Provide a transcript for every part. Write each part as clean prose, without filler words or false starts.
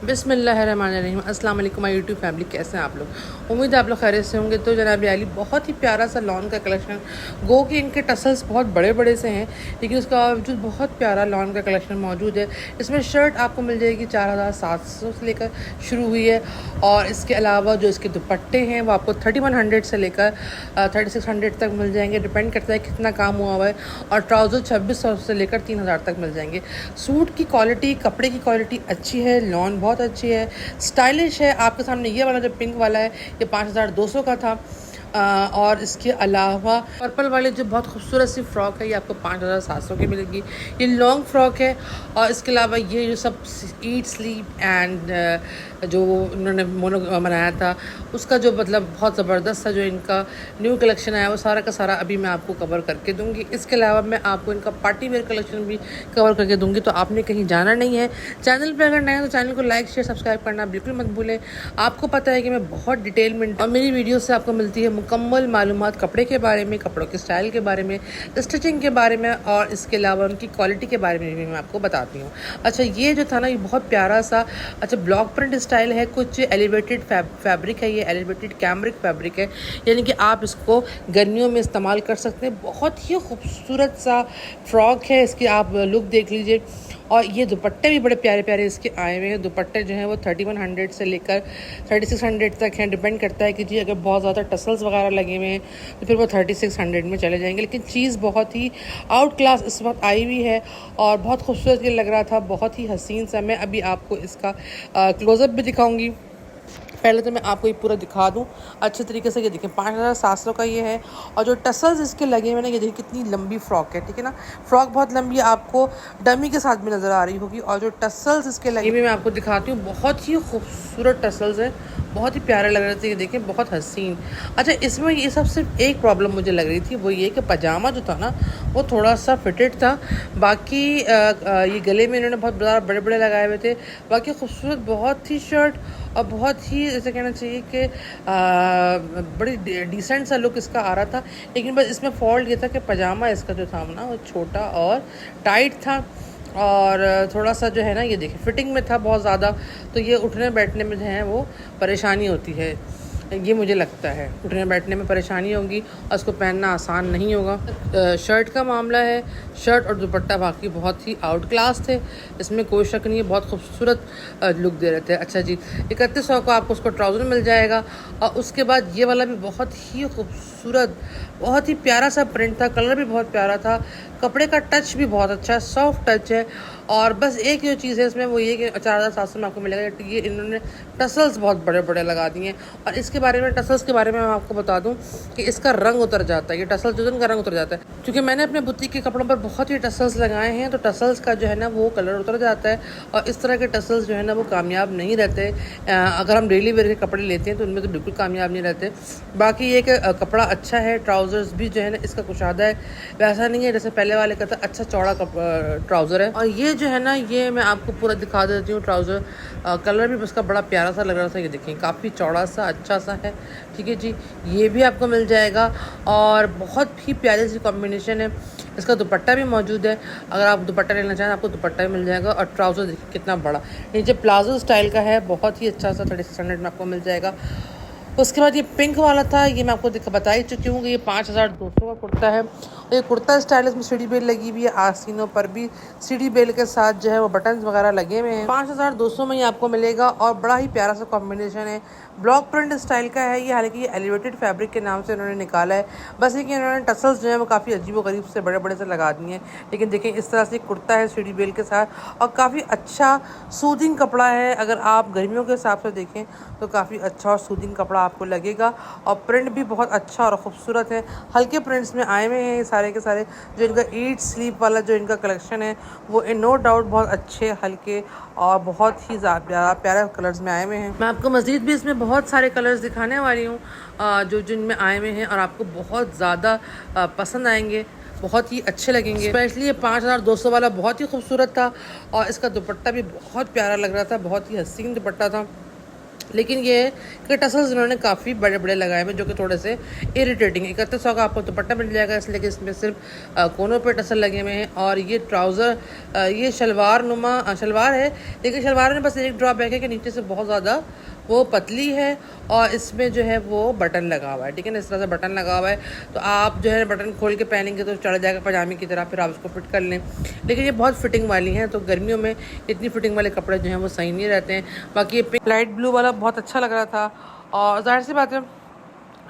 बिस्मिल्लाहिर्रहमानिर्रहीम। अस्सलाम वालेकुम माय यूट्यूब फैमिली, कैसे हैं आप लोग। उम्मीद है आप लोग खैरियत से होंगे। तो जनाब आली बहुत ही प्यारा सा लॉन का कलेक्शन, गो कि इनके टसल्स बहुत बड़े बड़े से हैं लेकिन उसका बावजूद बहुत प्यारा लॉन का कलेक्शन मौजूद है। इसमें शर्ट आपको मिल जाएगी 4700 से लेकर शुरू हुई है और इसके अलावा जो इसके दुपट्टे हैं वो आपको 3100 से लेकर 3600 तक मिल जाएंगे। डिपेंड करता है कितना काम हुआ हुआ है। और ट्राउज़र 2600 से लेकर 3000 तक मिल जाएंगे। सूट की क्वालिटी, कपड़े की क्वालिटी अच्छी है, लॉन बहुत अच्छी है, स्टाइलिश है। आपके सामने ये वाला जो पिंक वाला है ये 5200 का था। और इसके अलावा पर्पल वाले जो बहुत खूबसूरत सी फ़्रॉक है ये आपको 5700 की मिलेगी। ये लॉन्ग फ्रॉक है। और इसके अलावा ये जो सब ईट स्लीप एंड जो उन्होंने मोनो बनाया था उसका जो मतलब बहुत ज़बरदस्त सा जो इनका न्यू कलेक्शन आया वो सारा का सारा अभी मैं आपको कवर करके दूंगी। इसके अलावा मैं आपको इनका पार्टी वेयर कलेक्शन भी कवर करके दूंगी। तो आपने कहीं जाना नहीं है। चैनल पे अगर नए हैं तो चैनल को लाइक शेयर सब्सक्राइब करना बिल्कुल मत भूलें। आपको पता है कि मैं बहुत डिटेल में और मेरी वीडियो से आपको मिलती है मुकम्मल मालूमात कपड़े के बारे में, कपड़ों के स्टाइल के बारे में, स्टिचिंग के बारे में और इसके अलावा उनकी क्वालिटी के बारे में भी मैं आपको बताती हूँ। अच्छा, ये जो था ना ये बहुत प्यारा सा ब्लॉक प्रिंट स्टाइल है। कुछ एलिवेटेड फैब्रिक है, ये एलिवेटेड कैमरिक फैब्रिक है, यानी कि आप इसको गर्मियों में इस्तेमाल कर सकते हैं। बहुत ही खूबसूरत सा फ्रॉक है। इसकी आप लुक देख लीजिए। और ये दुपट्टे भी बड़े प्यारे प्यारे इसके आए हुए हैं। दुपट्टे जो हैं वो 3100 से लेकर 3600 तक हैं। डिपेंड करता है कि जी अगर बहुत ज़्यादा टसल्स वगैरह लगे हुए हैं तो फिर वो 3600 में चले जाएंगे। लेकिन चीज़ बहुत ही आउट क्लास इस वक्त आई हुई है और बहुत खूबसूरत ये लग रहा था, बहुत ही हसीन सा। मैं अभी आपको इसका क्लोज़अप भी दिखाऊँगी। पहले तो मैं आपको ये पूरा दिखा दूं अच्छे तरीके से। ये देखें 5700 का ये है। और जो टसल्स इसके लगे हुए ना, ये देखिए कितनी लंबी फ्रॉक है, ठीक है ना। फ्रॉक बहुत लंबी है, आपको डमी के साथ भी नज़र आ रही होगी। और जो टसल्स इसके लगे हुए मैं आपको दिखाती हूँ, बहुत ही खूबसूरत टसल्स हैं, बहुत ही प्यारे लग रहे थे। ये देखें बहुत हसीन। अच्छा, इसमें ये सब सिर्फ एक प्रॉब्लम मुझे लग रही थी, वो ये कि पजामा जो था ना वो थोड़ा सा फिटेड था। बाकी ये गले में इन्होंने बहुत बड़े बड़े लगाए हुए थे। बाकी खूबसूरत बहुत थी शर्ट और बहुत ही जैसे कहना चाहिए कि बड़ी डिसेंट सा लुक इसका आ रहा था। लेकिन बस इसमें फॉल्ट ये था कि पजामा इसका जो था ना वो छोटा और टाइट था और थोड़ा सा जो है ना ये देखिए फिटिंग में था बहुत ज़्यादा। तो ये उठने बैठने में जो है वो परेशानी होती है, ये मुझे लगता है उठने बैठने में परेशानी होगी और उसको पहनना आसान नहीं होगा। शर्ट का मामला है, शर्ट और दुपट्टा बाकी बहुत ही आउट क्लास थे, इसमें कोई शक नहीं है। बहुत खूबसूरत लुक दे रहे थे। अच्छा जी, 3100 को आपको उसको ट्राउज़र मिल जाएगा। और उसके बाद ये वाला भी बहुत ही खूबसूरत, बहुत ही प्यारा सा प्रिंट था, कलर भी बहुत प्यारा था, कपड़े का टच भी बहुत अच्छा है, सॉफ्ट टच है। और बस एक जो चीज़ है इसमें वो ये कि 4700 में आपको मिलेगा। ये इन्होंने टसल्स बहुत बड़े बड़े लगा दिए हैं। और इसके बारे में, टसल्स के बारे में मैं आपको बता दूं कि इसका रंग उतर जाता है, ये टसल जो का रंग उतर जाता है। क्योंकि मैंने अपने बुटीक के कपड़ों पर बहुत ही टसल्स लगाए हैं तो टसल्स का जो है ना वो कलर उतर जाता है। और इस तरह के टसल्स जो है ना वो कामयाब नहीं रहते। अगर हम डेली वेयर के कपड़े लेते हैं तो उनमें तो बिल्कुल कामयाब नहीं रहते। बाकी ये कि कपड़ा अच्छा है, ट्राउज़र्स भी जो है ना इसका कुशादा है, वैसा नहीं है जैसे पहले वाले का था। अच्छा चौड़ा ट्राउज़र है। और ये जो है ना ये मैं आपको पूरा दिखा देती हूँ ट्राउज़र। कलर भी उसका बड़ा प्यारा सा लग रहा था। ये देखिए काफ़ी चौड़ा सा अच्छा सा है, ठीक है जी। ये भी आपको मिल जाएगा और बहुत ही प्यारी सी कॉम्बिनेशन है। इसका दुपट्टा भी मौजूद है, अगर आप दुपट्टा लेना चाहें आपको दुपट्टा भी मिल जाएगा। और ट्राउज़र देखिए कितना बड़ा, नीचे प्लाजो स्टाइल का है, बहुत ही अच्छा सा 3600 में आपको मिल जाएगा। उसके बाद ये पिंक वाला था, ये मैं आपको बता ही चुकी हूँ कि ये 5200 का कुर्ता है। और ये कुर्ता स्टाइल, इसमें सीढ़ी बेल लगी हुई है, आस्तीनों पर भी सीढ़ी बेल के साथ जो है वो बटन्स वगैरह लगे हुए हैं। 5200 में ये आपको मिलेगा और बड़ा ही प्यारा सा कॉम्बिनेशन है, ब्लॉक प्रिंट स्टाइल का है ये। हालांकि ये एलिवेटेड फैब्रिक के नाम से उन्होंने निकाला है, बस ये कि उन्होंने टसल्स जो है वो काफ़ी अजीब व गरीब से बड़े बड़े से लगा दिए हैं। लेकिन देखिए इस तरह से कुर्ता है सीढ़ी बेल के साथ और काफ़ी अच्छा सूदिंग कपड़ा है। अगर आप गर्मियों के हिसाब से देखें तो काफ़ी अच्छा और सूदिंग कपड़ा आपको लगेगा। और प्रिंट भी बहुत अच्छा और ख़ूबसूरत है, हल्के प्रिंट्स में आए हुए हैं ये सारे के सारे। जो इनका ईट स्लीप वाला जो इनका कलेक्शन है वो नो डाउट बहुत अच्छे, हल्के और बहुत ही प्यारा कलर्स में आए हुए हैं। मैं आपको मज़ीद भी इसमें बहुत सारे कलर्स दिखाने वाली हूँ जो जिनमें आए हुए हैं और आपको बहुत ज़्यादा पसंद आएंगे, बहुत ही अच्छे लगेंगे। स्पेशली ये 5200 वाला बहुत ही खूबसूरत था और इसका दुपट्टा भी बहुत प्यारा लग रहा था, बहुत ही हसीन दुपट्टा था। लेकिन ये है कि टसल्स इन्होंने काफ़ी बड़े बड़े लगाए हुए जो कि थोड़े से इरिटेटिंग। 3100 का आपको दुपट्टा मिल जाएगा, इसलिए कि इसमें सिर्फ कोनों पे टसल लगे हुए हैं। और ये ट्राउज़र ये शलवार नुमा शलवार है, लेकिन शलवार में बस एक ड्रॉबैक है कि नीचे से बहुत ज़्यादा वो पतली है और इसमें जो है वो बटन लगा हुआ है, ठीक है ना, इस तरह से बटन लगा हुआ है। तो आप जो है बटन खोल के पहनेंगे तो चढ़ जाएगा पजामे की तरह, फिर आप उसको फिट कर लें। लेकिन ये बहुत फिटिंग वाली हैं, तो गर्मियों में इतनी फिटिंग वाले कपड़े जो हैं वो सही नहीं रहते हैं। बाकी ये पिंक लाइट ब्लू वाला बहुत अच्छा लग रहा था, और जाहिर सी बात है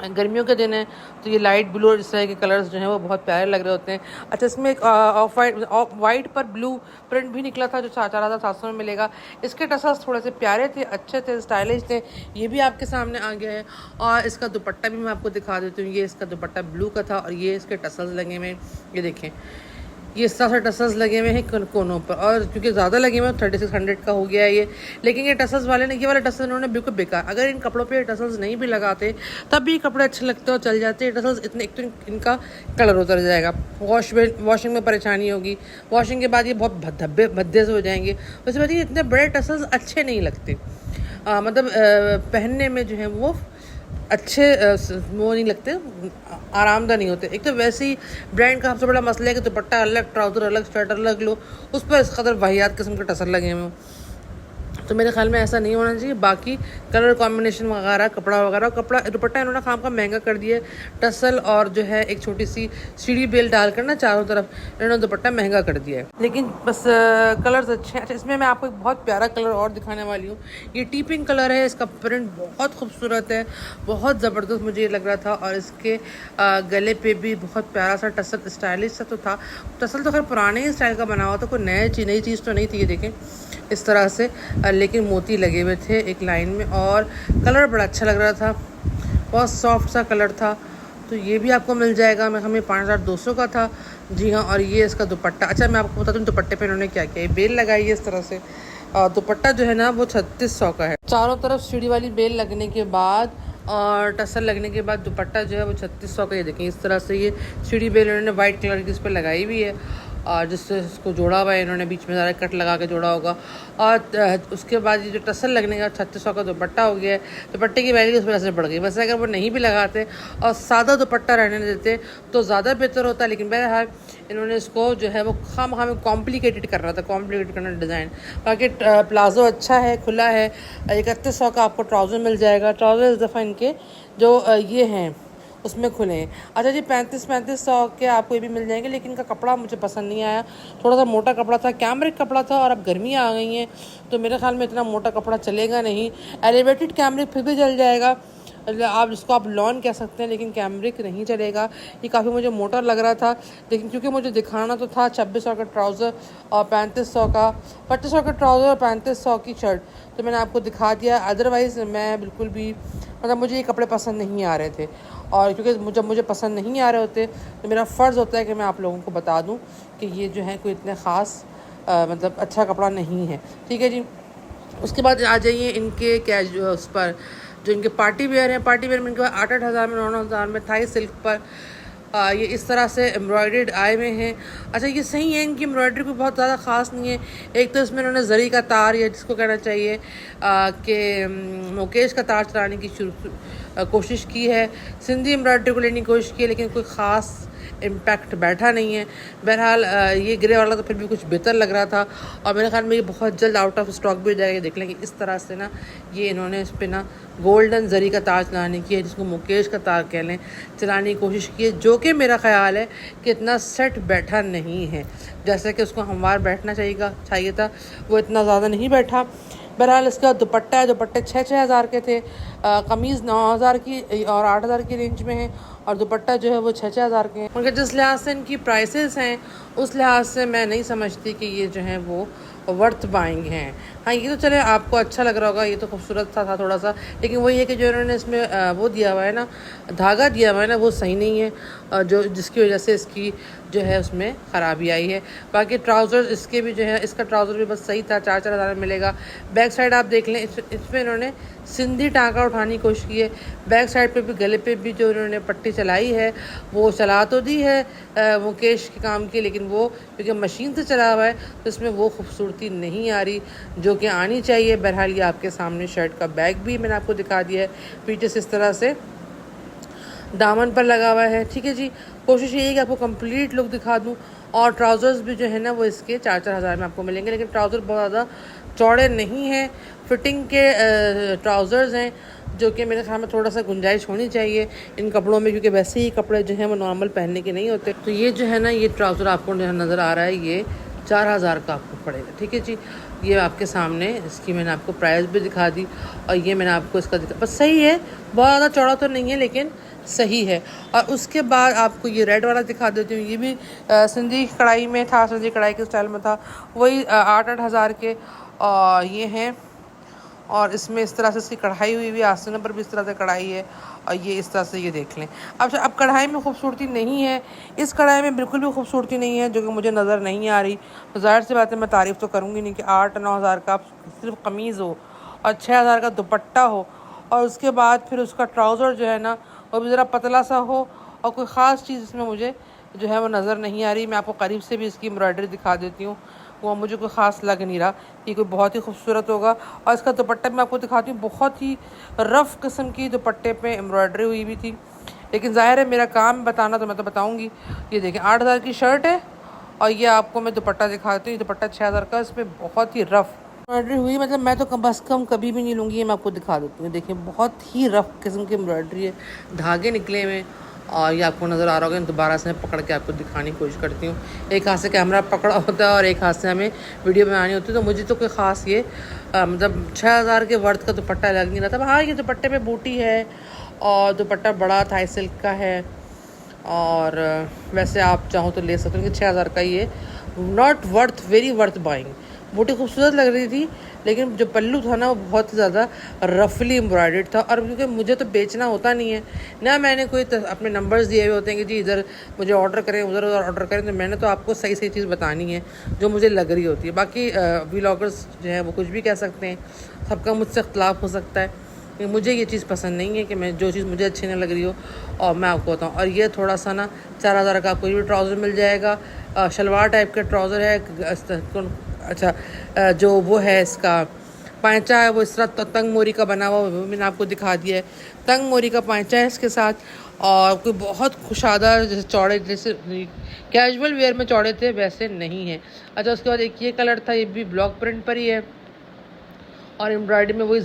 गर्मियों के दिन है तो ये लाइट ब्लू और इस तरह के कलर्स जो हैं वो बहुत प्यारे लग रहे होते हैं। अच्छा, इसमें एक ऑफ वाइट पर ब्लू प्रिंट भी निकला था जो 4,700 में मिलेगा। इसके टसल्स थोड़े से प्यारे थे, अच्छे थे, स्टाइलिश थे। ये भी आपके सामने आ गया है। और इसका दुपट्टा भी मैं आपको दिखा देती हूँ। ये इसका दुपट्टा ब्लू का था और ये इसके टसल्स लगे हुए, ये देखें, ये इस तरह से टसल्स लगे हुए हैं कोनों पर, और क्योंकि ज़्यादा लगे हुए हैं 3600 का हो गया है ये। लेकिन ये टसल्स वाले ने, ये वाले टसल्स इन्होंने बिल्कुल बेकार, अगर इन कपड़ों पे टसल्स नहीं भी लगाते तब भी कपड़े अच्छे लगते और चल जाते हैं। टसल्स इतने, एक तो इनका कलर उतर जाएगा, वॉशिंग में परेशानी होगी, वॉशिंग के बाद ये बहुत धब्बे भद्दे से हो जाएंगे। उसके बाद ये इतने बड़े टसल्स अच्छे नहीं लगते, मतलब पहनने में जो है वो अच्छे वो नहीं लगते, आरामदायक नहीं होते। एक तो वैसे ही ब्रांड का सबसे बड़ा मसला है कि दुपट्टा अलग, ट्राउज़र अलग, स्वेटर अलग लो, उस पर इस कदर वाहियात किस्म के टसल लगे हुए, तो मेरे ख्याल में ऐसा नहीं होना चाहिए। बाकी कलर कॉम्बिनेशन वगैरह, कपड़ा वगैरह, कपड़ा दुपट्टा इन्होंने खाम का महंगा कर दिया है। टसल और जो है एक छोटी सी सीढ़ी बेल डालकर ना चारों तरफ इन्होंने दुपट्टा महंगा कर दिया है, लेकिन बस कलर्स अच्छे हैं। अच्छा, इसमें मैं आपको एक बहुत प्यारा कलर और दिखाने वाली हूँ। ये टी पिंक कलर है, इसका प्रिंट बहुत खूबसूरत है, बहुत ज़बरदस्त मुझे ये लग रहा था। और इसके गले पे भी बहुत प्यारा सा टसल, स्टाइलिश सा तो था। टसल तो खैर पुराने ही स्टाइल का बना हुआ था, कोई नई चीज़ तो नहीं थी। ये देखें इस तरह से, लेकिन मोती लगे हुए थे एक लाइन में, और कलर बड़ा अच्छा लग रहा था, बहुत सॉफ्ट सा कलर था। तो ये भी आपको मिल जाएगा, मैं हमें 5200 का था जी हाँ। और ये इसका दुपट्टा, अच्छा मैं आपको बता दूँ दुपट्टे पे इन्होंने क्या किया है, बेल लगाई है इस तरह से। दुपट्टा जो है ना वो 3600 का है। चारों तरफ सीढ़ी वाली बेल लगने के बाद और टसल लगने के बाद दुपट्टा जो है वो 3600 का। ये देखें इस तरह से ये सीढ़ी बेल इन्होंने वाइट कलर की इस पर लगाई हुई है, और जिससे इसको जोड़ा हुआ है इन्होंने, बीच में ज़्यादा कट लगा के जोड़ा होगा। और उसके बाद ये जो टसल लगने का 3600 का दुपट्टा हो गया है। दुपट्टे की वैल्यू उस वजह से बढ़ गई। वैसे अगर वो नहीं भी लगाते और सादा दुपट्टा रहने देते तो ज़्यादा बेहतर होता, लेकिन बहरहाल इन्होंने इसको जो है वो खाम कॉम्प्लिकेटेड कर रहा था, कॉम्प्लिकेटेड करना डिज़ाइन। बाकी प्लाजो अच्छा है, खुला है। 3100 का आपको ट्राउज़र मिल जाएगा। ट्राउज़र इस दफ़ा इनके जो ये हैं उसमें खुले हैं। अच्छा जी, 3500 के आपको ये भी मिल जाएंगे, लेकिन इनका कपड़ा मुझे पसंद नहीं आया, थोड़ा सा मोटा कपड़ा था, कैमरिक कपड़ा था। और अब गर्मियाँ आ गई हैं तो मेरे ख्याल में इतना मोटा कपड़ा चलेगा नहीं। एलिवेटेड कैमरिक फिर भी चल जाएगा, आप जिसको आप लॉन कह सकते हैं, लेकिन कैमरिक नहीं चलेगा। ये काफ़ी मुझे मोटा लग रहा था, लेकिन क्योंकि मुझे दिखाना तो था 2600 का ट्राउज़र और 2500 का ट्राउज़र और 3500 की शर्ट, तो मैंने आपको दिखा दिया। अदरवाइज़ मैं बिल्कुल भी, मतलब मुझे ये कपड़े पसंद नहीं आ रहे थे, और क्योंकि जब मुझे पसंद नहीं आ रहे होते तो मेरा फ़र्ज़ होता है कि मैं आप लोगों को बता दूं कि ये जो है कोई इतने ख़ास मतलब अच्छा कपड़ा नहीं है, ठीक है जी। उसके बाद आ जाइए इनके उस पर जो इनके पार्टी वेयर हैं। पार्टी वेयर में इनके 8-8 हज़ार में, 9-9 हज़ार में थाई सिल्क पर ये इस तरह से एम्ब्रॉयडर्ड आए हुए हैं। अच्छा, ये सही है, इनकी एम्ब्रॉयडरी कोई बहुत ज़्यादा ख़ास नहीं है। एक तो इसमें इन्होंने जरी का तार, या जिसको कहना चाहिए कि मुकेश का तार चलाने की कोशिश की है, सिंधी एम्ब्रॉयडरी को लेने की कोशिश की है, लेकिन कोई ख़ास इम्पैक्ट बैठा नहीं है। बहरहाल ये ग्रे वाला तो फिर भी कुछ बेहतर लग रहा था, और मेरे ख्याल में ये बहुत जल्द आउट ऑफ स्टॉक भी हो जाएगा। देख लेंगे इस तरह से ना, ये इन्होंने इस पर ना गोल्डन जरी का तार चलाने की है, जिसको मुकेश का तार कह लें, चलाने की कोशिश की है, जो कि मेरा ख़्याल है कि इतना सेट बैठा नहीं है जैसे कि उसको हमवार बैठना चाहिए था, वो इतना ज़्यादा नहीं बैठा। बहरहाल इसका दुपट्टा है, दुपट्टे 6-6 हज़ार के थे, कमीज़ 9,000 की और 8,000 की रेंज में है, और दुपट्टा जो है वो 6-6 हज़ार के हैं। उनके जिस लिहाज से इनकी प्राइसेस हैं उस लिहाज से मैं नहीं समझती कि ये जो है वो वर्थ बाइंग हैं। हाँ, ये तो चले आपको अच्छा लग रहा होगा, ये तो खूबसूरत था थोड़ा सा, लेकिन वही है कि जो इन्होंने इसमें वो दिया हुआ है ना, धागा दिया हुआ है ना, वो सही नहीं है, जो जिसकी वजह से इसकी जो है उसमें ख़राबी आई है। बाकी ट्राउज़र इसके भी जो है, इसका ट्राउज़र भी बस सही था, 4-4 हज़ार में मिलेगा। बैक साइड आप देख लें, इसमें इन्होंने सिंधी टाँका उठाने की कोशिश की है। बैक साइड पे भी, गले पे भी जो इन्होंने पट्टी चलाई है वो चला तो दी है मुकेश के काम की, लेकिन वो क्योंकि मशीन से चला हुआ है तो इसमें वो खूबसूरती नहीं आ रही जो जो कि आनी चाहिए। बहरहाल ये आपके सामने शर्ट का बैग भी मैंने आपको दिखा दिया है, पीछे से इस तरह से दामन पर लगा हुआ है। ठीक है जी, कोशिश यही है कि आपको कंप्लीट लुक दिखा दूं। और ट्राउज़र्स भी जो है ना वो इसके 4-4 हज़ार में आपको मिलेंगे, लेकिन ट्राउज़र बहुत ज़्यादा चौड़े नहीं हैं, फिटिंग के ट्राउज़र्स हैं, जो कि मेरे ख्याल में थोड़ा सा गुंजाइश होनी चाहिए इन कपड़ों में, क्योंकि वैसे ही कपड़े जो हैं वो नॉर्मल पहनने के नहीं होते। तो ये जो है ना, ये ट्राउज़र आपको नज़र आ रहा है, ये 4,000 का आपको पड़ेगा। ठीक है जी, ये आपके सामने इसकी मैंने आपको प्राइस भी दिखा दी, और ये मैंने आपको इसका दिखा, बस सही है, बहुत ज़्यादा चौड़ा तो नहीं है लेकिन सही है। और उसके बाद आपको ये रेड वाला दिखा देती हूँ, ये भी सिंधी कढ़ाई में था, सिंधी कढ़ाई के स्टाइल में था, वही 8-8 हज़ार के ये हैं। और इसमें इस तरह से इसकी कढ़ाई हुई आस्तीनों पर भी इस तरह से कढ़ाई है, और ये इस तरह से ये देख लें। अब कढ़ाई में खूबसूरती नहीं है, इस कढ़ाई में बिल्कुल भी खूबसूरती नहीं है, जो कि मुझे नज़र नहीं आ रही। तो ज़ाहिर सी बात है, मैं तारीफ़ तो करूँगी नहीं कि 8-9 हज़ार का सिर्फ कमीज़ हो और 6 हज़ार का दुपट्टा हो, और उसके बाद फिर उसका ट्राउज़र जो है ना वो भी ज़रा पतला सा हो, और कोई ख़ास चीज़ इसमें मुझे जो है वो नज़र नहीं आ रही। मैं आपको करीब से भी इसकी एम्ब्रॉयडरी दिखा देती हूँ, वो मुझे कोई ख़ास लग नहीं रहा कि कोई बहुत ही खूबसूरत होगा। और इसका दुपट्टा मैं आपको दिखाती हूँ, बहुत ही रफ़ किस्म की दुपट्टे पे एम्ब्रॉयडरी हुई भी थी, लेकिन ज़ाहिर है मेरा काम बताना तो मैं तो बताऊँगी। ये देखें 8 हज़ार की शर्ट है, और ये आपको मैं दुपट्टा दिखाती हूँ, दुपट्टा 6 हज़ार का, इसमें बहुत ही रफ़ एम्ब्रॉयडरी हुई, मतलब मैं तो बस कम कभी भी नहीं लूँगी। ये मैं आपको दिखा देती हूँ, देखिए बहुत ही रफ़ किस्म की एम्ब्रॉयडरी है, धागे निकले हुए, और ये आपको नज़र आ रहा होगा। दोबारा से मैं पकड़ के आपको दिखाने की कोशिश करती हूँ, एक हाथ से कैमरा पकड़ा होता है और एक हाथ से हमें वीडियो बनानी होती है। तो मुझे तो कोई ख़ास ये मतलब 6 हज़ार के वर्थ का दुपट्टा लग नहीं रहा था। हाँ, ये दुपट्टे पे बूटी है, और दुपट्टा बड़ा थाई सिल्क का है, और वैसे आप चाहो तो ले सकते हो कि 6 हज़ार का ये not worth, very worth buying. बूटी खूबसूरत लग रही थी, लेकिन जो पल्लू था ना वो बहुत ही ज़्यादा रफली एम्ब्रॉयडर्ड था। और क्योंकि मुझे तो बेचना होता नहीं है ना, मैंने कोई अपने नंबर्स दिए हुए होते हैं कि जी इधर मुझे ऑर्डर करें, उधर ऑर्डर करें, तो मैंने तो आपको सही सही चीज़ बतानी है जो मुझे लग रही होती है। बाकी व्लॉगर्स जो है वो कुछ भी कह सकते हैं, सबका मुझसे इख्तलाफ हो सकता है, कि मुझे ये चीज़ पसंद नहीं है कि मैं जो चीज़ मुझे अच्छी नहीं लग रही हो और मैं आपको बताऊँ। और ये थोड़ा सा ना 4 हज़ार का कोई भी ट्राउज़र मिल जाएगा, शलवार टाइप का ट्राउज़र है। अच्छा, जो वो है इसका पांचा है वो इस तरह तंग मोरी का बना हुआ, वो मैंने आपको दिखा दिया है, तंग मोरी का पांचा है इसके साथ, और कोई बहुत खुशादा जैसे चौड़े, जैसे कैजुअल वेयर में चौड़े थे वैसे नहीं है। अच्छा, उसके बाद एक ये कलर था, ये भी ब्लॉक प्रिंट पर ही है, और एम्ब्रॉयडरी में वही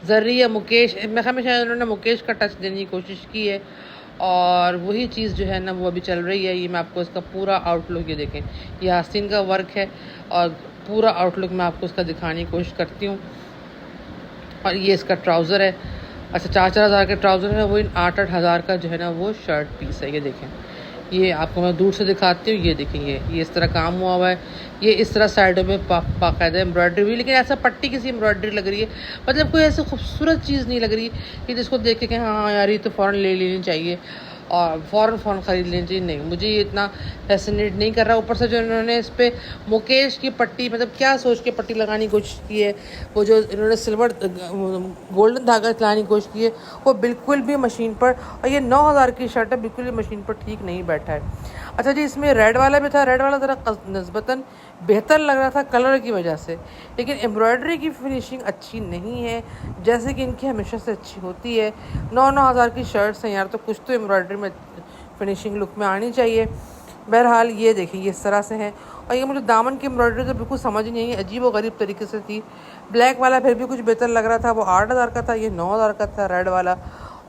जर्री या मुकेश, मैं हमेशा उन्होंने मुकेश का टच देने की कोशिश की है, और वही चीज़ जो है ना वो अभी चल रही है। ये मैं आपको इसका पूरा आउटलुक, ये देखें, ये आस्तीन का वर्क है, और पूरा आउटलुक मैं आपको इसका दिखाने की कोशिश करती हूँ। और ये इसका ट्राउज़र है, अच्छा 4-4 हज़ार का ट्राउज़र है, वो इन 8-8 हज़ार का जो है ना वो शर्ट पीस है। ये देखें, ये आपको मैं दूर से दिखाती हूँ, ये देखें, ये इस तरह काम हुआ है, ये इस तरह साइडों में बाकायदा एम्ब्रॉयडरी हुई, लेकिन ऐसा पट्टी किसी एम्ब्रॉयडरी लग रही है, मतलब कोई ऐसी खूबसूरत चीज़ नहीं लग रही कि जिसको देख के हाँ यार ये तो फ़ौरन ले लेनी चाहिए और फ़ौरन ख़रीद लेनी चाहिए। नहीं, मुझे ये इतना फैसिनेट नहीं कर रहा। ऊपर से जो इन्होंने इस पर मुकेश की पट्टी, मतलब क्या सोच के पट्टी लगाने की कोशिश की है, वो जो इन्होंने सिल्वर गोल्डन धागा चलाने की कोशिश की है, वो बिल्कुल भी मशीन पर, और ये 9 हज़ार की शर्ट है, बिल्कुल भी मशीन पर ठीक नहीं बैठा है। अच्छा जी, इसमें रेड वाला भी था, रेड वाला ज़रा नस्बतन बेहतर लग रहा था कलर की वजह से, लेकिन एम्ब्रॉयडरी की फिनिशिंग अच्छी नहीं है, जैसे कि इनकी हमेशा से अच्छी होती है। 9-9 हज़ार की शर्ट्स हैं यार, तो कुछ तो एम्ब्रॉयडरी में फिनिशिंग लुक में आनी चाहिए। बहरहाल ये देखिए, ये इस तरह से हैं, और ये मुझे दामन की एम्ब्रॉयडरी तो बिल्कुल समझ ही नहीं आई, अजीब व गरीब तरीके से थी। ब्लैक वाला फिर भी कुछ बेहतर लग रहा था, वो 8 हज़ार का था, ये 9 हज़ार का था रेड वाला।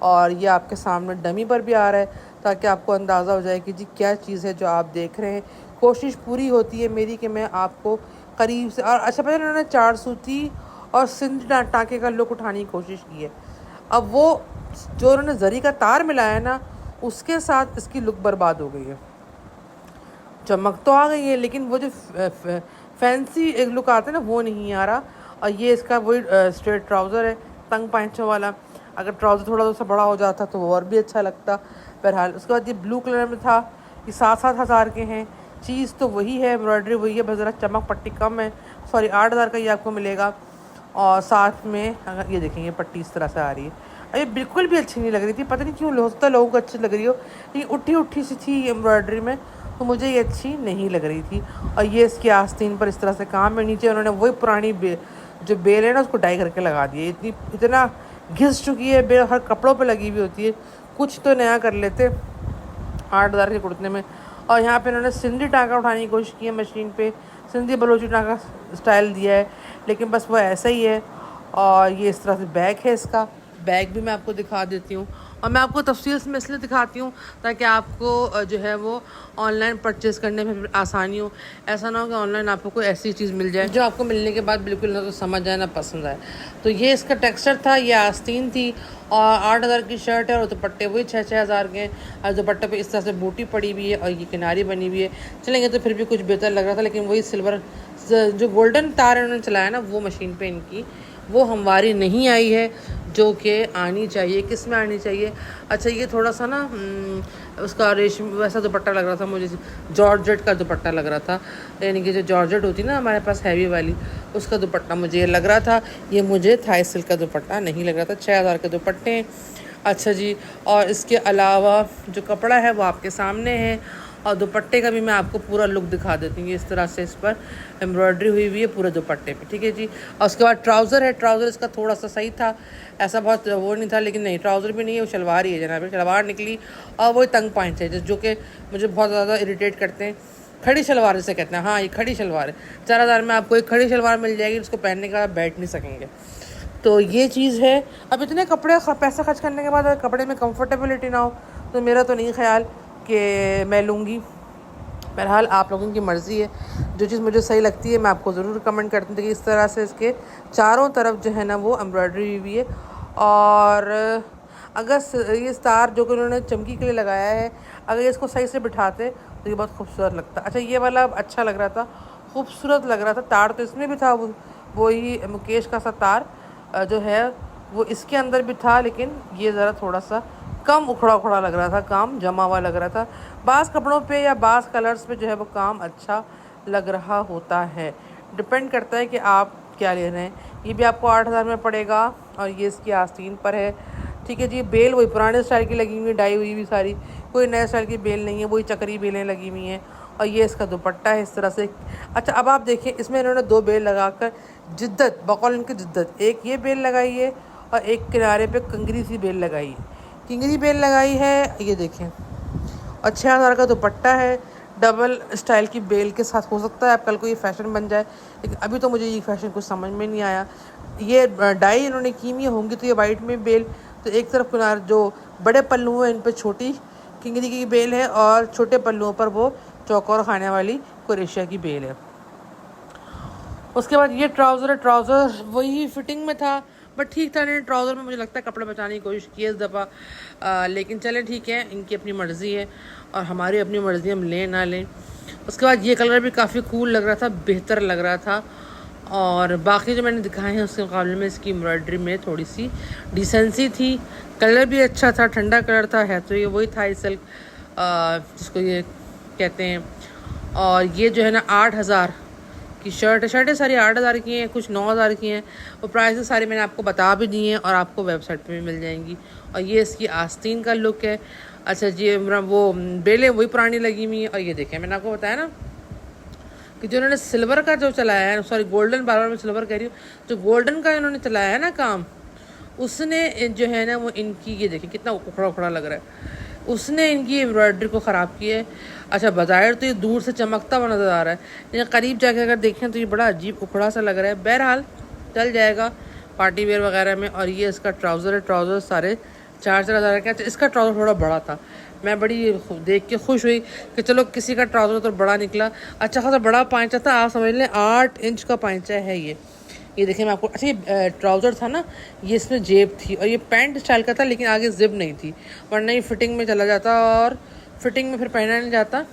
और ये आपके सामने डमी पर भी आ रहा है, ताकि आपको अंदाज़ा हो जाए कि जी क्या चीज़ है जो आप देख रहे हैं। कोशिश पूरी होती है मेरी कि मैं आपको करीब से, और अच्छा पहले उन्होंने 4 सूती और सिंध टाँके का लुक उठाने की कोशिश की है। अब वो जो उन्होंने जरी का तार मिलाया है ना, उसके साथ इसकी लुक बर्बाद हो गई है। चमक तो आ गई है, लेकिन वो जो फैंसी एक लुक आता है ना वो नहीं आ रहा। और ये इसका वही स्ट्रेट ट्राउज़र है, तंग पैंचों वाला। अगर ट्राउज़र थोड़ा सा बड़ा हो जाता तो वो और भी अच्छा लगता। बहरहाल उसके बाद ये ब्लू कलर में था, ये 7-7 हज़ार के हैं, चीज़ तो वही है, एम्ब्रॉयडरी वही है, बस ज़रा चमक पट्टी कम है। सॉरी, 8 हज़ार का ये आपको मिलेगा। और साथ में अगर ये देखेंगे पट्टी इस तरह से आ रही है। ये बिल्कुल भी अच्छी नहीं लग रही थी, पता नहीं क्यों, हो सकता है लोगों को अच्छी लग रही हो, लेकिन उठी उठी सी थी एम्ब्रॉयडरी में, तो मुझे ये अच्छी नहीं लग रही थी। और ये इसकी आस्तीन पर इस तरह से काम है, नीचे उन्होंने वही पुरानी जो बेल है ना उसको डाई करके लगा दी है। इतना घिस चुकी है बेल, हर कपड़ों पे लगी हुई होती है। कुछ तो नया कर लेते 8,000 के कुर्ते में। और यहाँ पे इन्होंने सिंधी टाँका उठाने की कोशिश की है मशीन पे, सिंधी बलोची टाँका स्टाइल दिया है, लेकिन बस वो ऐसा ही है। और ये इस तरह से बैग है इसका, बैग भी मैं आपको दिखा देती हूँ। और मैं आपको तफसील में इसलिए दिखाती हूँ ताकि आपको जो है वो ऑनलाइन परचेज़ करने में आसानी हो। ऐसा ना हो कि ऑनलाइन आपको कोई ऐसी चीज़ मिल जाए जो आपको मिलने के बाद बिल्कुल ना तो समझ आए ना पसंद आए। तो ये इसका टेक्सचर था, ये आस्तीन थी और 8,000 की शर्ट है और दुपट्टे वही 6,000 के हैं। और दुपट्टे पे इस तरह से बूटी पड़ी हुई है और ये किनारी बनी हुई है। चलेंगे तो फिर भी कुछ बेहतर लग रहा था, लेकिन वही सिल्वर जो गोल्डन तार इन्होंने चलाया ना वो मशीन पे इनकी वो हमवारी नहीं आई है जो कि आनी चाहिए। किस में आनी चाहिए? अच्छा, ये थोड़ा सा ना उसका रेशम वैसा दुपट्टा लग रहा था मुझे, जॉर्जेट का दुपट्टा लग रहा था, यानी कि जो जॉर्जेट होती ना हमारे पास हैवी वाली, उसका दुपट्टा मुझे ये लग रहा था। ये मुझे थाई सिल्क का दुपट्टा नहीं लग रहा था। 6,000 के दुपट्टे हैं। अच्छा जी, और इसके अलावा जो कपड़ा है वो आपके सामने है और दुपट्टे का भी मैं आपको पूरा लुक दिखा देती हूँ। इस तरह से इस पर एम्ब्रॉयडरी हुई हुई है पूरे दुपट्टे पे, ठीक है जी। और उसके बाद ट्राउज़र है, ट्राउज़र इसका थोड़ा सा सही था, ऐसा बहुत वो नहीं था, लेकिन नहीं ट्राउज़र भी नहीं है, वो शलवार ही है जनाब, शलवार निकली और वही तंग पॉइंट है जो कि मुझे बहुत ज़्यादा इरिटेट करते हैं। खड़ी शलवार जिसे कहते हैं, हाँ ये खड़ी शलवार है। 4,000 में आपको एक खड़ी शलवार मिल जाएगी, उसको पहनने के बाद बैठ नहीं सकेंगे। तो ये चीज़ है। अब इतने कपड़े पैसा खर्च करने के बाद अगर कपड़े में कंफर्टेबिलिटी ना हो तो मेरा तो नहीं ख्याल कि मैं लूँगी। बहरहाल आप लोगों की मर्ज़ी है, जो चीज़ मुझे सही लगती है मैं आपको ज़रूर कमेंट करती हूँ कि इस तरह से इसके चारों तरफ जो है ना वो एम्ब्रॉयडरी हुई है। और अगर ये तार जो कि उन्होंने चमकी के लिए लगाया है, अगर इसको सही से बिठाते तो ये बहुत खूबसूरत लगता। अच्छा, ये वाला अच्छा लग रहा था, खूबसूरत लग रहा था। तार तो इसमें भी था, वही मुकेश का सा तार जो है वो इसके अंदर भी था, लेकिन ये ज़रा थोड़ा सा कम उखड़ा उखड़ा लग रहा था, काम जमा हुआ लग रहा था। बाज़ कपड़ों पे या बाज़ कलर्स पे जो है वो काम अच्छा लग रहा होता है। डिपेंड करता है कि आप क्या ले रहे हैं। ये भी आपको 8,000 में पड़ेगा और ये इसकी आस्तीन पर है, ठीक है जी। बेल वही पुराने स्टाइल की लगी हुई, डाई हुई भी सारी, कोई नए स्टाइल की बेल नहीं है, वही चक्री बेलें लगी हुई हैं। और ये इसका दुपट्टा है इस तरह से। अच्छा, अब आप देखिए इसमें इन्होंने 2 बेल लगाकर जिद्दत, बकौल इनकी जिद्दत, एक ये बेल लगाई है और एक किनारे पे कंगरी सी बेल लगाई है, किंगरी बेल लगाई है, ये देखें। और 6,000 का दुपट्टा है, डबल स्टाइल की बेल के साथ। हो सकता है अब कल को ये फ़ैशन बन जाए, लेकिन अभी तो मुझे ये फ़ैशन कुछ समझ में नहीं आया। ये डाई इन्होंने की हुई होंगी तो ये वाइट में बेल, तो एक तरफ किनारे जो बड़े पल्लू हैं इन पर छोटी किंगरी की बेल है और छोटे पल्लुओं पर वो चौकोर खाने वाली क्रोशिया की बेल है। उसके बाद ये ट्राउज़र है, ट्राउज़र वही फिटिंग में था बट ठीक था। नहीं, ट्राउज़र में मुझे लगता है कपड़े बचाने की कोशिश की है इस दफ़ा, लेकिन चलें ठीक है, इनकी अपनी मर्ज़ी है और हमारी अपनी मर्ज़ी, हम लें ना लें। उसके बाद ये कलर भी काफ़ी कूल लग रहा था, बेहतर लग रहा था। और बाकी जो मैंने दिखाए हैं उसके मुकाबले में इसकी एम्ब्रॉयडरी में थोड़ी सी डिसेंसी थी। कलर भी अच्छा था, ठंडा कलर था, है तो ये वही थाई सिल्क जिसको ये कहते हैं। और ये जो है ना 8,000 की शर्टें सारी 8,000 की हैं, कुछ 9,000 की हैं। और प्राइसेस सारे मैंने आपको बता भी दिए हैं और आपको वेबसाइट पे भी मिल जाएंगी। और ये इसकी आस्तीन का लुक है। अच्छा जी, वो बेलें वही पुरानी लगी हुई हैं। और ये देखें, मैंने आपको बताया ना कि जो इन्होंने सिल्वर का जो चलाया है, सॉरी गोल्डन, बार बार मैं सिल्वर कह रही हूँ, जो गोल्डन का इन्होंने चलाया है ना काम, उसने जो है ना वो इनकी, ये देखिए कितना उखड़ा उखड़ा लग रहा है, उसने इनकी एम्ब्रॉयडरी को ख़राब किया है। अच्छा, बाज़ार तो ये दूर से चमकता हुआ नज़र आ रहा है, लेकिन करीब जाके अगर देखें तो ये बड़ा अजीब उखड़ा सा लग रहा है। बहरहाल चल जाएगा पार्टी वेयर वगैरह में। और ये इसका ट्राउज़र है, ट्राउज़र सारे 4,000 का। इसका ट्राउज़र थोड़ा बड़ा था, मैं बड़ी देख के खुश हुई कि चलो किसी का ट्राउज़र तो बड़ा निकला। अच्छा खासा बड़ा पांचा था, आप समझ लें 8 इंच का पांचा है ये देखिए मैं आपको। अच्छा, ये ट्राउज़र था ना, ये इसमें जेब थी और ये पैंट स्टाइल का था, लेकिन आगे जिप नहीं थी, वरना ये फिटिंग में चला जाता और फिटिंग में फिर पहना नहीं जाता।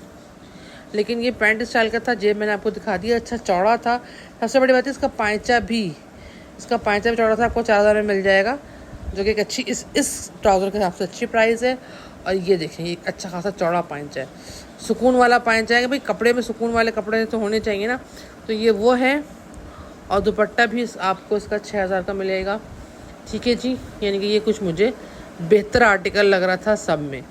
लेकिन ये पैंट स्टाइल का था, जेब मैंने आपको दिखा दिया। अच्छा चौड़ा था, सबसे बड़ी बात है इसका पांचा भी चौड़ा था। आपको 4,000 में मिल जाएगा, जो कि एक अच्छी इस ट्राउज़र के हिसाब से अच्छी प्राइस है। और ये देखें, ये अच्छा खासा चौड़ा पांचा है, सुकून वाला पांचा है कि भाई कपड़े में सुकून वाले कपड़े तो होने चाहिए ना, तो ये वो है। और दुपट्टा भी आपको इसका 6,000 का मिलेगा, ठीक है जी, यानी कि ये कुछ मुझे बेहतर आर्टिकल लग रहा था सब में।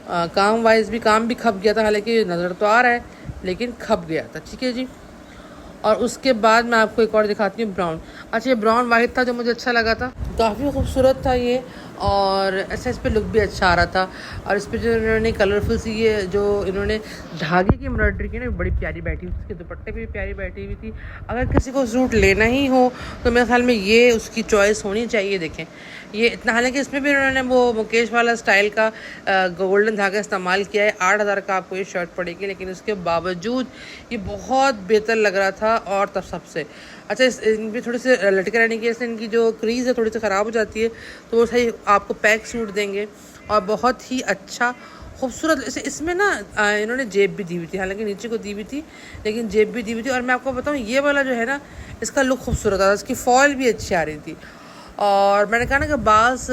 काम वाइज भी काम भी खप गया था, हालांकि नज़र तो आ रहा है लेकिन खप गया था। ठीक है जी। और उसके बाद मैं आपको एक और दिखाती हूँ, ब्राउन। अच्छा, ये ब्राउन वाइट था जो मुझे अच्छा लगा था, काफ़ी खूबसूरत था ये। और अच्छा, इस पर लुक भी अच्छा आ रहा था। और इस पर जो इन्होंने कलरफुल सी ये जो इन्होंने धागे की एम्ब्रॉयडरी की ना, बड़ी प्यारी बैठी हुई थी। उसके दुपट्टे पे भी प्यारी बैठी हुई थी। अगर किसी को सूट लेना ही हो तो मेरे ख्याल में ये उसकी चॉइस होनी चाहिए। देखें ये इतना, हालांकि इसमें भी उन्होंने वो मुकेश वाला स्टाइल का गोल्डन धागा इस्तेमाल किया है। 8,000 का आपको ये शर्ट पड़ेगी, लेकिन उसके बावजूद ये बहुत बेहतर लग रहा था। और तब सबसे अच्छा, इन पर थोड़े से लटके रहने की वजह से इनकी जो क्रीज़ है थोड़ी सी ख़राब हो जाती है, तो वो सही आपको पैक सूट देंगे। और बहुत ही अच्छा खूबसूरत इसमें ना इन्होंने जेब भी दी हुई थी, हालांकि नीचे को दी हुई थी लेकिन जेब भी दी हुई थी। और मैं आपको बताऊँ, ये वाला जो है ना, इसका लुक खूबसूरत था, इसकी फॉल भी अच्छी आ रही थी। और मैंने कहा ना कि बास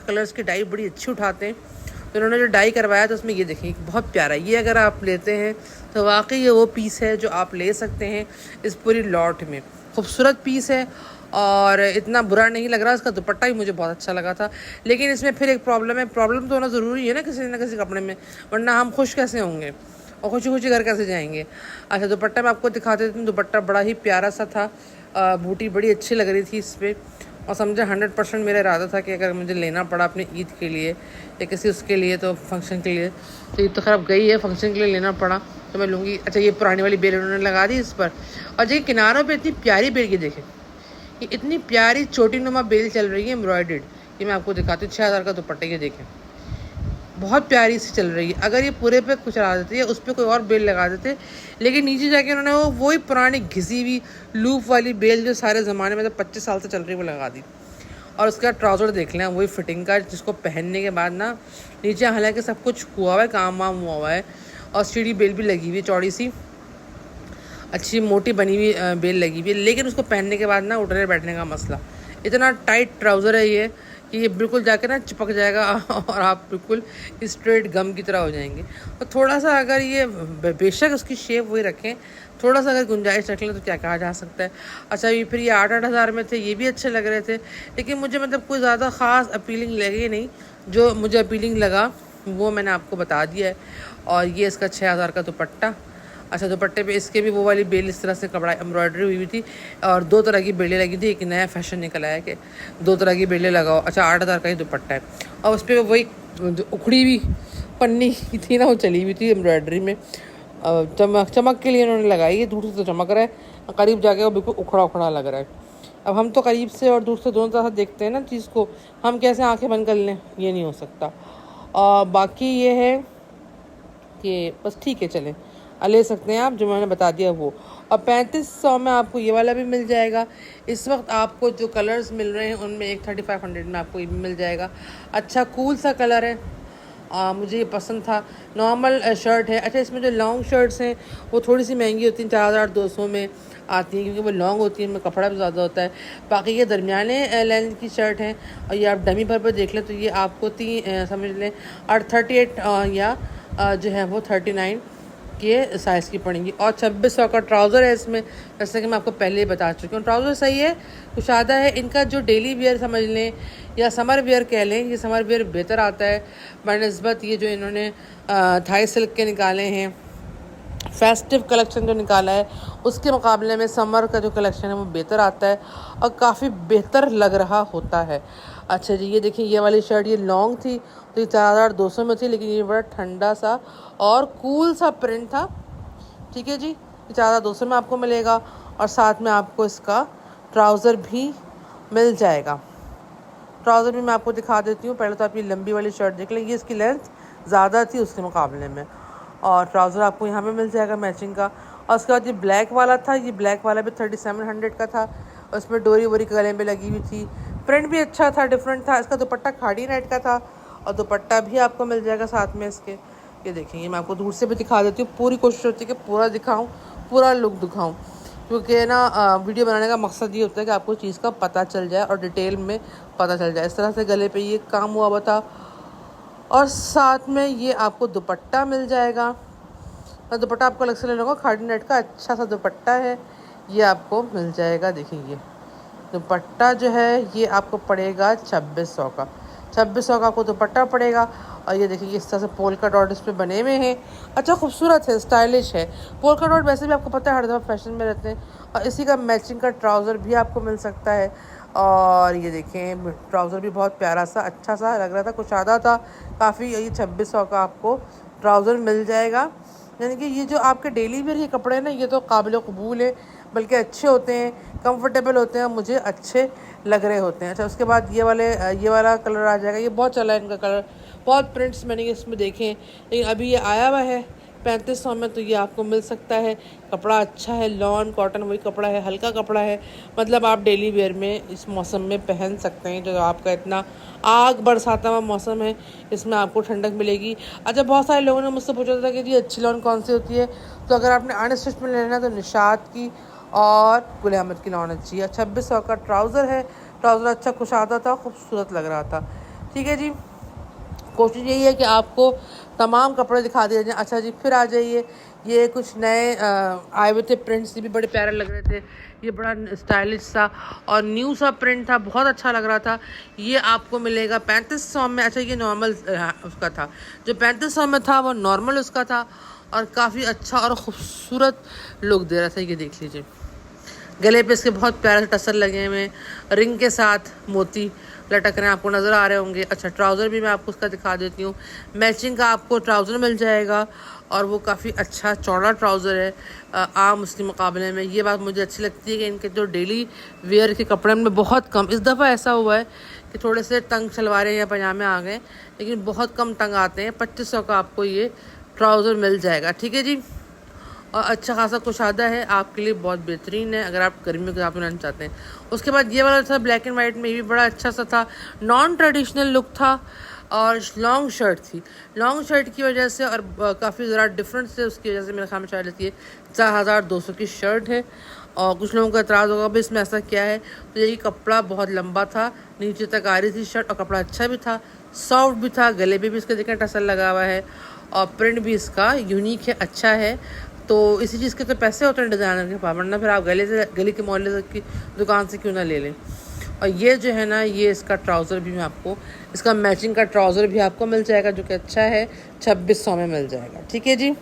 कलर्स की डाई बड़ी अच्छी उठाते हैं, तो इन्होंने जो डाई करवाया था उसमें ये देखिए बहुत प्यारा। ये अगर आप लेते हैं तो वाकई ये वो पीस है जो आप ले सकते हैं इस पूरी लॉट में। खूबसूरत पीस है और इतना बुरा नहीं लग रहा। इसका दुपट्टा भी मुझे बहुत अच्छा लगा था, लेकिन इसमें फिर एक प्रॉब्लम है। प्रॉब्लम तो होना ज़रूरी है ना किसी कपड़े में, वरना हम खुश कैसे होंगे और खुशी खुशी घर कैसे जाएंगे। अच्छा, दुपट्टा मैं आपको दिखा देती हूँ। दुपट्टा बड़ा ही प्यारा सा था, बूटी बड़ी अच्छी लग रही थी इस पर। और समझे 100% मेरा इरादा था कि अगर मुझे लेना पड़ा अपने ईद के लिए या किसी उसके लिए, तो फंक्शन के लिए, तो ईद तो खराब गई है, फंक्शन के लिए लेना पड़ा तो मैं लूँगी। अच्छा, ये पुरानी वाली बेल उन्होंने लगा दी इस पर। और देखिए किनारों पे इतनी प्यारी बेल की, देखें ये इतनी प्यारी चोटी नुमा बेल चल रही है एम्ब्रॉयडर्ड। ये मैं आपको दिखाती हूँ। 6,000 का दुपट्टे, ये देखें बहुत प्यारी सी चल रही है। अगर ये पूरे पे कुछ लगा देते, उस पर कोई और बेल लगा देते, लेकिन नीचे जाके उन्होंने वही पुरानी घिसी हुई लूप वाली बेल जो सारे ज़माने में 25 साल से चल रही है वो लगा दी। और उसका ट्राउज़र देख लें, वही फिटिंग का, जिसको पहनने के बाद ना नीचे हालांकि सब कुछ हुआ हुआ है, काम वाम हुआ हुआ है। और सीढ़ी बेल भी लगी हुई है, चौड़ी सी अच्छी मोटी बनी हुई बेल लगी हुई है, लेकिन उसको पहनने के बाद ना उठने बैठने का मसला। इतना टाइट ट्राउज़र है ये कि ये बिल्कुल जाके ना चिपक जाएगा और आप बिल्कुल स्ट्रेट गम की तरह हो जाएंगे। और थोड़ा सा अगर ये बेशक उसकी शेप वही रखें, थोड़ा सा अगर गुंजाइश रख लें तो क्या कहा जा सकता है। अच्छा, ये फिर ये 8-8 हज़ार में थे, ये भी अच्छे लग रहे थे, लेकिन मुझे मतलब कोई ज़्यादा ख़ास अपीलिंग लगे नहीं। जो मुझे अपीलिंग लगा वो मैंने आपको बता दिया है। और ये इसका 6,000 का दुपट्टा। अच्छा, दुपट्टे पे इसके भी वो वाली बेल इस तरह से कपड़ा एम्ब्रॉयडरी हुई थी। और 2 तरह की बेलें लगी थी। एक नया फैशन निकल आया कि 2 तरह की बेलें लगाओ। अच्छा, 8,000 का ही दुपट्टा है। और उस पर वही जो उखड़ी हुई पन्नी थी ना, वो चली हुई थी एम्ब्रॉयडरी में। चमक के लिए उन्होंने लगाई है। दूर से तो चमक रहा है, करीब जाके वो बिल्कुल उखड़ा उखड़ा लग रहा है। अब हम तो करीब से और दूर से दोनों तरह देखते हैं ना चीज़ को, हम कैसे आँखें बंद कर लें, ये नहीं हो सकता। और बाकी ये है कि बस ठीक है, चलें ले सकते हैं आप, जो मैंने बता दिया वो। और 3500 में आपको ये वाला भी मिल जाएगा। इस वक्त आपको जो कलर्स मिल रहे हैं उनमें एक 3500 में आपको ये भी मिल जाएगा। अच्छा, कूल सा कलर है, मुझे ये पसंद था। नॉर्मल शर्ट है। अच्छा, इसमें जो लॉन्ग शर्ट्स हैं वो थोड़ी सी महंगी होती हैं, 4,200 में आती हैं, क्योंकि वो लॉन्ग होती है, उनमें कपड़ा भी ज़्यादा होता है। बाकी ये दरमियाने लेंथ की शर्ट हैं। और ये आप डमी पर देख लें तो ये आपको समझ लें 38 या जो है वो 39 के साइज़ की पड़ेंगी। और 2600 का ट्राउज़र है इसमें, जैसे कि मैं आपको पहले ही बता चुकी हूँ। ट्राउज़र सही है, कुशादा है। इनका जो डेली वेयर समझ लें या समर वेयर कह लें, ये समर वेयर बेहतर आता है बनस्बत ये जो इन्होंने थाई सिल्क के निकाले हैं, फेस्टिव कलेक्शन जो निकाला है उसके मुकाबले में समर का जो कलेक्शन है वो बेहतर आता है और काफ़ी बेहतर लग रहा होता है। अच्छा जी, ये देखिए ये वाली शर्ट, ये लॉन्ग थी तो ये 4,200 में थी, लेकिन ये बड़ा ठंडा सा और कूल सा प्रिंट था। ठीक है जी, ये 4,200 में आपको मिलेगा। और साथ में आपको इसका ट्राउज़र भी मिल जाएगा। ट्राउज़र भी मैं आपको दिखा देती हूँ। पहले तो आप ये लंबी वाली शर्ट देख लें, ये इसकी लेंथ ज़्यादा थी उसके मुकाबले में। और ट्राउज़र आपको यहाँ पे मिल जाएगा मैचिंग का। और उसके बाद ये ब्लैक वाला था, ये ब्लैक वाला भी 3700 का था। उसमें डोरी वोरी गले में लगी हुई थी, प्रिंट भी अच्छा था, डिफरेंट था। इसका दुपट्टा खाड़ी नेट का था और दुपट्टा भी आपको मिल जाएगा साथ में इसके। ये देखेंगे, मैं आपको दूर से भी दिखा देती हूँ। पूरी कोशिश होती है कि पूरा दिखाऊँ, पूरा लुक दिखाऊँ, क्योंकि ना वीडियो बनाने का मकसद ये होता है कि आपको चीज़ का पता चल जाए और डिटेल में पता चल जाए। इस तरह से गले पे ये काम हुआ हुआ था और साथ में ये आपको दुपट्टा मिल जाएगा। और दुपट्टा आपको अलग से लेना होगा, खाड़ी नेट का अच्छा सा दुपट्टा है, ये आपको मिल जाएगा। देखिए दुपट्टा जो है ये आपको पड़ेगा 2600 का। 2600 का आपको दुपट्टा पड़ेगा। और ये देखिए इस तरह से पोल्का डॉट इस पे बने हुए हैं। अच्छा खूबसूरत है, स्टाइलिश है। पोल्का डॉट वैसे भी आपको पता है हर दफ़ा फैशन में रहते हैं। और इसी का मैचिंग का ट्राउज़र भी आपको मिल सकता है। और ये देखें ट्राउज़र भी बहुत प्यारा सा अच्छा सा लग रहा था, कुशादा था काफ़ी। ये 2600 का आपको ट्राउज़र मिल जाएगा। यानी कि ये जो आपके डेली वेयर के कपड़े हैं ना, ये तो काबिल कबूल है, बल्कि अच्छे होते हैं, कंफर्टेबल होते हैं, मुझे अच्छे लग रहे होते हैं। अच्छा उसके बाद ये वाला कलर आ जाएगा। ये बहुत चला है इनका कलर, बहुत प्रिंट्स मैंने इसमें देखे हैं, लेकिन अभी ये आया हुआ है 3500 में, तो ये आपको मिल सकता है। कपड़ा अच्छा है, लॉन कॉटन वही कपड़ा है, हल्का कपड़ा है, मतलब आप डेली वेयर में इस मौसम में पहन सकते हैं। जो आपका इतना आग बरसाता हुआ मौसम है, इसमें आपको ठंडक मिलेगी। अच्छा बहुत सारे लोगों ने मुझसे पूछा था कि जी अच्छी लॉन कौन सी होती है, तो अगर आपने अनस्टिच में लेना है तो निशात की और गुल अहमद की लॉन अच्छी है। 2600 का ट्राउज़र है। ट्राउज़र अच्छा कुशादा था, खूबसूरत लग रहा था। ठीक है जी, कोशिश यही है कि आपको तमाम कपड़े दिखा दिए जाएँ। अच्छा जी फिर आ जाइए, ये कुछ नए आए हुए थे प्रिंट्स, ये भी बड़े प्यारे लग रहे थे। ये बड़ा स्टाइलिश सा और न्यू सा प्रिंट था, बहुत अच्छा लग रहा था। ये आपको मिलेगा 3500 में। अच्छा ये नॉर्मल उसका था, जो 3500 में था वो नॉर्मल उसका था, और काफ़ी अच्छा और ख़ूबसूरत लुक दे रहा था। ये देख लीजिए, गले पे इसके बहुत प्यारे से टसर लगे हुए हैं, रिंग के साथ मोती लटक रहे हैं, आपको नज़र आ रहे होंगे। अच्छा ट्राउज़र भी मैं आपको उसका दिखा देती हूँ। मैचिंग का आपको ट्राउज़र मिल जाएगा, और वो काफ़ी अच्छा चौड़ा ट्राउज़र है आम उसके मुकाबले में। ये बात मुझे अच्छी लगती है कि इनके जो डेली वेयर के कपड़े में बहुत कम, इस दफ़ा ऐसा हुआ है कि थोड़े से तंग शलवारें या पजामे आ गए, लेकिन बहुत कम तंग आते हैं। 2500 का आपको ये ट्राउज़र मिल जाएगा। ठीक है जी, और अच्छा खासा कुशादा है, आपके लिए बहुत बेहतरीन है अगर आप गर्मियों के हिसाब से बनाना चाहते हैं। उसके बाद ये वाला था ब्लैक एंड वाइट में, ये भी बड़ा अच्छा सा था, नॉन ट्रेडिशनल लुक था, और लॉन्ग शर्ट थी। लॉन्ग शर्ट की वजह से और काफ़ी ज़रा डिफरेंट से उसकी वजह से मेरे ख्याल में शायद ये 4200 की शर्ट है। और कुछ लोगों का एतराज़ होगा भी इसमें ऐसा क्या है, तो यही कपड़ा बहुत लंबा था, नीचे तक आ रही थी शर्ट, और कपड़ा अच्छा भी था, सॉफ्ट भी था, गले पे भी इसका देखें टसल लगा हुआ है, और प्रिंट भी इसका यूनिक है, अच्छा है। तो इसी चीज़ के तो पैसे होते हैं डिज़ाइनर के पास, वरना फिर आप गली के मोहल्ले की दुकान से क्यों ना ले लें। और ये जो है ना, ये इसका ट्राउज़र भी मैं आपको, इसका मैचिंग का ट्राउज़र भी आपको मिल जाएगा, जो कि अच्छा है, 2600 में मिल जाएगा। ठीक है जी,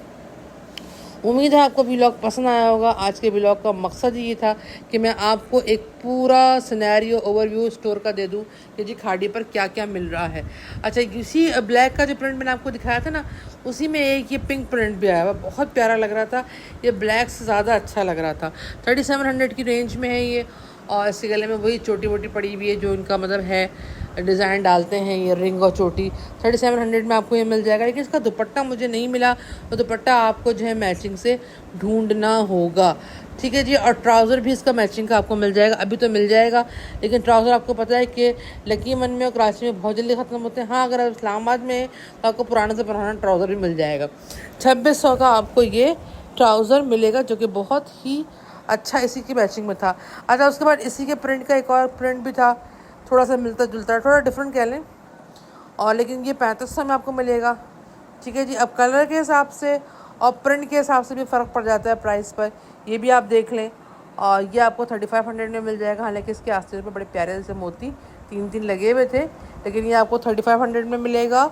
उम्मीद है आपको व्लॉग पसंद आया होगा। आज के व्लॉग का मकसद ये था कि मैं आपको एक पूरा सिनेरियो ओवरव्यू स्टोर का दे दूं कि जी खाड़ी पर क्या क्या मिल रहा है। अच्छा इसी ब्लैक का जो प्रिंट मैंने आपको दिखाया था ना, उसी में एक ये पिंक प्रिंट भी आया हुआ, बहुत प्यारा लग रहा था। ये ब्लैक से ज़्यादा अच्छा लग रहा था। 3700 की रेंज में है ये, और इसके गले में वही चोटी वोटी पड़ी हुई है जो इनका मतलब है डिज़ाइन डालते हैं, ये रिंग और चोटी। 3700 में आपको ये मिल जाएगा, लेकिन इसका दुपट्टा मुझे नहीं मिला, तो दुपट्टा आपको जो है मैचिंग से ढूंढना होगा। ठीक है जी, और ट्राउज़र भी इसका मैचिंग का आपको मिल जाएगा, अभी तो मिल जाएगा, लेकिन ट्राउज़र आपको पता है कि लकीमन में और कराची में बहुत जल्दी ख़त्म होते हैं। हाँ अगर आप इस्लामाबाद में है तो आपको पुराना से पुराना ट्राउज़र भी मिल जाएगा। 2600 का आपको ये ट्राउज़र मिलेगा, जो कि बहुत ही अच्छा इसी की मैचिंग में था। अच्छा उसके बाद इसी के प्रिंट का एक और प्रिंट भी था, थोड़ा सा मिलता जुलता, थोड़ा डिफरेंट कह लें, और लेकिन ये 3500 में आपको मिलेगा। ठीक है जी, अब कलर के हिसाब से और प्रिंट के हिसाब से भी फ़र्क पड़ जाता है प्राइस पर, ये भी आप देख लें। और ये आपको 3500 में मिल जाएगा। हालांकि इसके आस्तीन पर बड़े प्यारे से मोती 3 लगे हुए थे, लेकिन ये आपको 3500 में मिलेगा।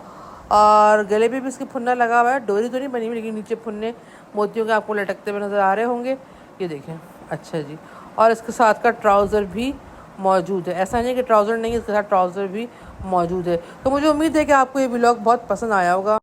और गले पे भी इसके फुन्ना लगा हुआ है, डोरी तो नहीं बनी हुई, लेकिन नीचे फुन्ने मोतियों के आपको लटकते हुए नज़र आ रहे होंगे, ये देखें। अच्छा जी, और इसके साथ का ट्राउज़र भी मौजूद है, ऐसा नहीं कि ट्राउज़र नहीं है, इसके साथ ट्राउज़र भी मौजूद है। तो मुझे उम्मीद है कि आपको ये व्लॉग बहुत पसंद आया होगा।